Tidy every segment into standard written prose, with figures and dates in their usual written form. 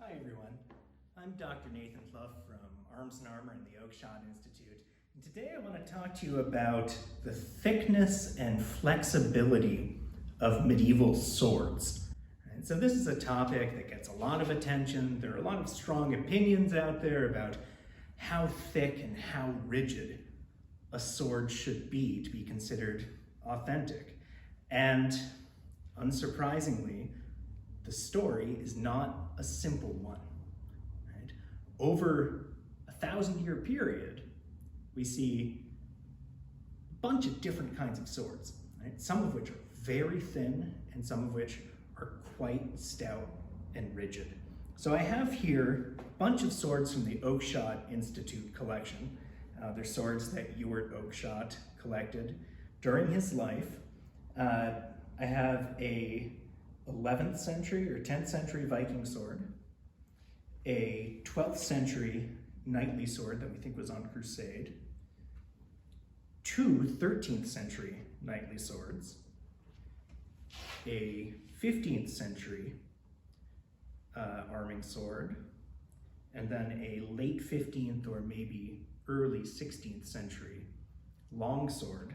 Hi everyone, I'm Dr. Nathan Clough from Arms and Armor and the Oakeshott Institute. And today I want to talk to you about the thickness and flexibility of medieval swords. And so this is a topic that gets a lot of attention. There are a lot of strong opinions out there about how thick and how rigid a sword should be to be considered authentic. And unsurprisingly, the story is not a simple one. Right? Over a 1,000-year period, we see a bunch of different kinds of swords, right? Some of which are very thin and some of which are quite stout and rigid. So I have here a bunch of swords from the Oakeshott Institute collection. They're swords that Ewart Oakeshott collected during his life. I have a 11th century or 10th century Viking sword, a 12th century knightly sword that we think was on Crusade, two 13th century knightly swords, a 15th century arming sword, and then a late 15th or maybe early 16th century longsword,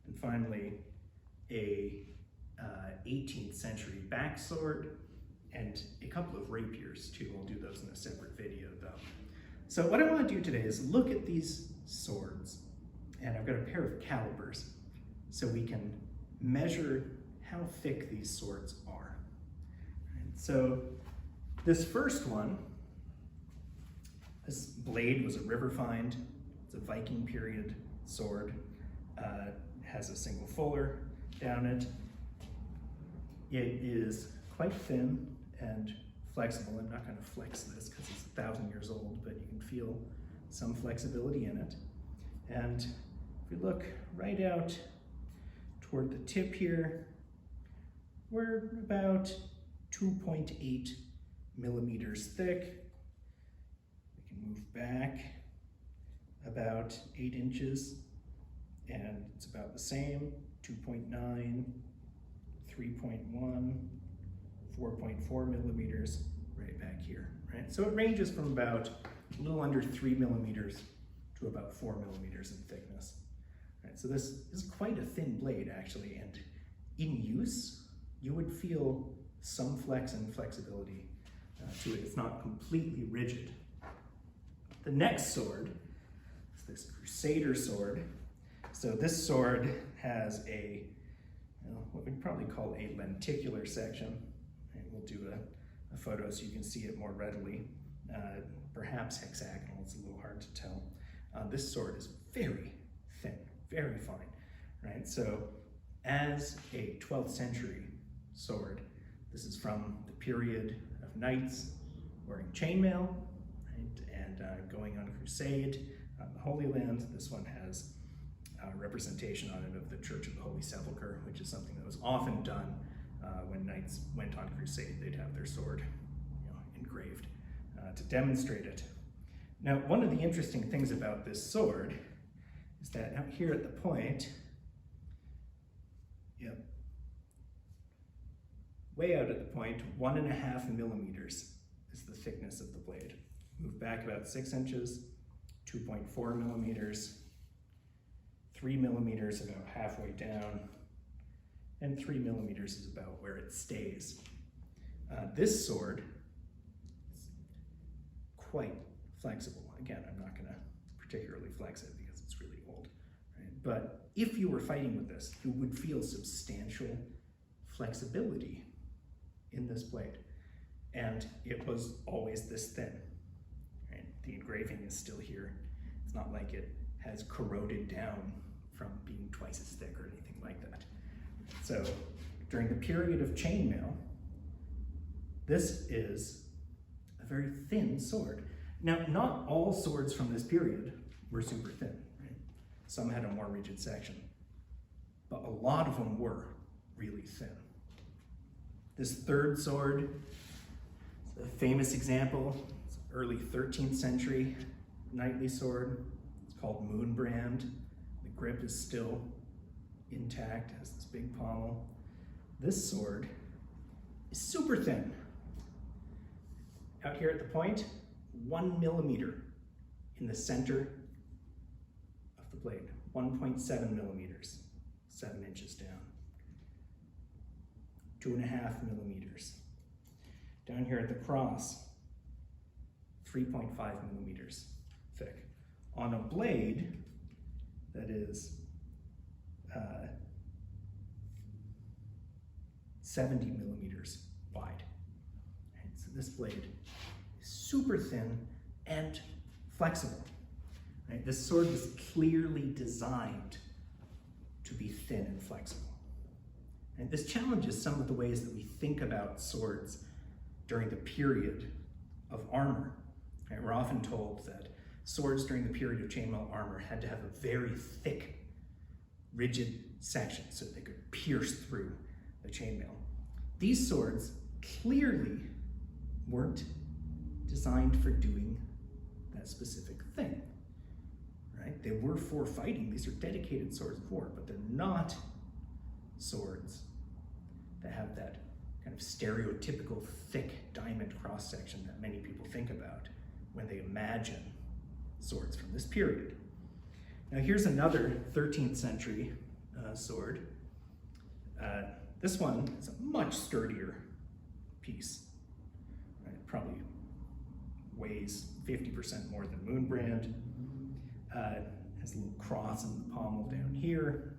and finally a 18th century backsword, and a couple of rapiers too. I'll do those in a separate video though. So what I want to do today is look at these swords, and I've got a pair of calipers so we can measure how thick these swords are. Right, so this first one, this blade was a river find. It's a Viking period sword. Has a single fuller down it. It is quite thin and flexible. I'm not going to flex this because it's 1,000 years old, but you can feel some flexibility in it. And if we look right out toward the tip here, we're about 2.8 millimeters thick. We can move back about 8 inches, and it's about the same, 2.9, 3.1, 4.4 millimeters right back here, right? So it ranges from about a little under 3 millimeters to about 4 millimeters in thickness. Right? So this is quite a thin blade actually, and in use, you would feel some flex and flexibility to it. It's not completely rigid. The next sword is this Crusader sword. So this sword has a what we'd probably call a lenticular section. And we'll do a photo so you can see it more readily. Perhaps hexagonal, it's a little hard to tell. This sword is very thin, very fine, right? So as a 12th century sword, this is from the period of knights wearing chainmail, right? And going on crusade on the Holy Land. This one has representation on it of the Church of the Holy Sepulchre, which is something that was often done when knights went on crusade. They'd have their sword, engraved to demonstrate it. Now, one of the interesting things about this sword is that out here at the point, way out at the point, 1.5 millimeters is the thickness of the blade. Move back about 6 inches, 2.4 millimeters, 3 millimeters about halfway down, and 3 millimeters is about where it stays. This sword is quite flexible. Again, I'm not gonna particularly flex it because it's really old, right? But if you were fighting with this, you would feel substantial flexibility in this blade. And it was always this thin, right? The engraving is still here. It's not like it has corroded down from being twice as thick or anything like that. So during the period of chainmail, this is a very thin sword. Now, not all swords from this period were super thin, right? Some had a more rigid section, but a lot of them were really thin. This third sword is a famous example. It's an early 13th century knightly sword. It's called Moonbrand. Grip is still intact, has this big pommel. This sword is super thin. Out here at the point, 1 millimeter in the center of the blade, 1.7 millimeters, 7 inches down. 2.5 millimeters. Down here at the cross, 3.5 millimeters thick. On a blade that is 70 millimeters wide. Right, so this blade is super thin and flexible. Right, this sword was clearly designed to be thin and flexible. And this challenges some of the ways that we think about swords during the period of armor. Right, we're often told that swords during the period of chainmail armor had to have a very thick, rigid section so that they could pierce through the chainmail. These swords clearly weren't designed for doing that specific thing. Right? They were for fighting. These are dedicated swords of war, but they're not swords that have that kind of stereotypical thick diamond cross-section that many people think about when they imagine swords from this period. Now here's another 13th century sword. This one is a much sturdier piece. Right? It probably weighs 50% more than Moonbrand. Has a little cross in the pommel down here.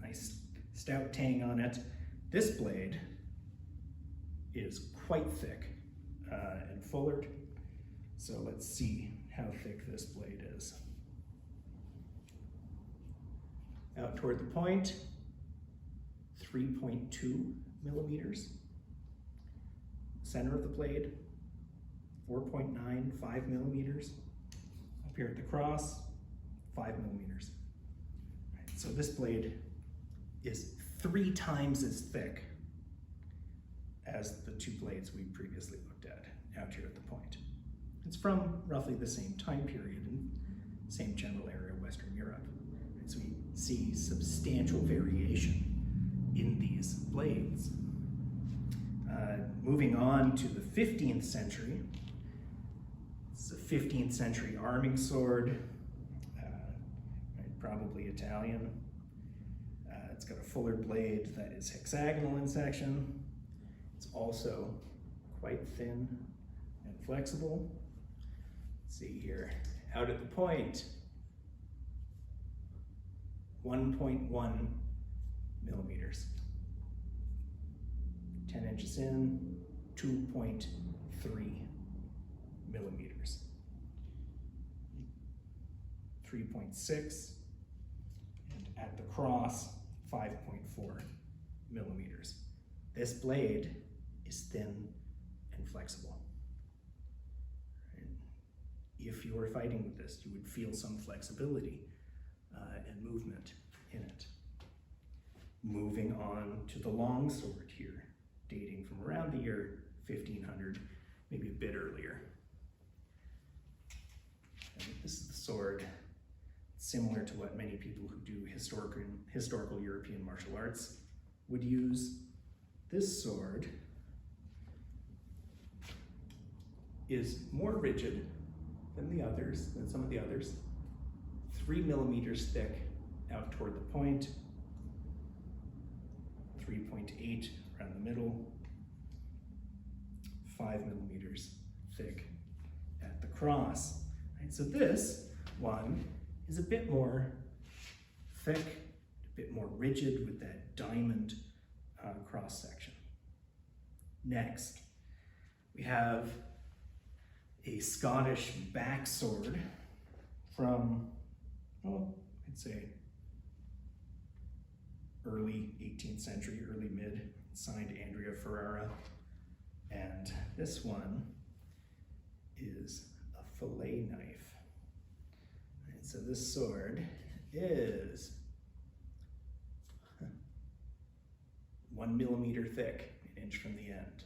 Nice stout tang on it. This blade is quite thick and fullered. So let's see how thick this blade is. Out toward the point, 3.2 millimeters. Center of the blade, 4.95 millimeters. Up here at the cross, 5 millimeters. Right, so this blade is 3 times as thick as the 2 blades we previously looked at out here at the point. It's from roughly the same time period and same general area of Western Europe. Right, so we see substantial variation in these blades. Moving on to the 15th century, it's a 15th century arming sword, right, probably Italian. It's got a fullered blade that is hexagonal in section. It's also quite thin and flexible. Let's see here, out at the point, 1.1 millimeters. 10 inches in, 2.3 millimeters. 3.6, and at the cross, 5.4 millimeters. This blade is thin and flexible. Right? If you were fighting with this, you would feel some flexibility and movement in it. Moving on to the longsword here, dating from around the year 1500, maybe a bit earlier. And this is the sword similar to what many people who do historical European martial arts would use. This sword is more rigid than the others, than some of the others. 3 millimeters thick out toward the point, 3.8 around the middle, 5 millimeters thick at the cross. Right, so this one is a bit more thick, a bit more rigid with that diamond cross section. Next, we have a Scottish backsword from, well, I'd say early 18th century, early mid, signed Andrea Ferrara. And this one is a fillet knife. Right, so this sword is 1 millimeter thick, an inch from the end.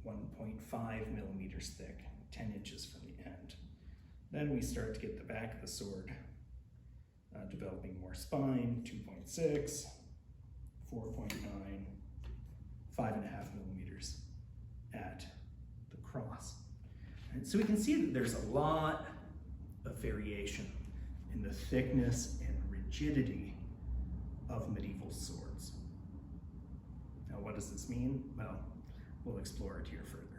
1.5 millimeters thick, 10 inches from the end. Then we start to get the back of the sword developing more spine, 2.6, 4.9, 5.5 millimeters at So we can see that there's a lot of variation in the thickness and rigidity of medieval swords. Now, what does this mean? Well, we'll explore it here further.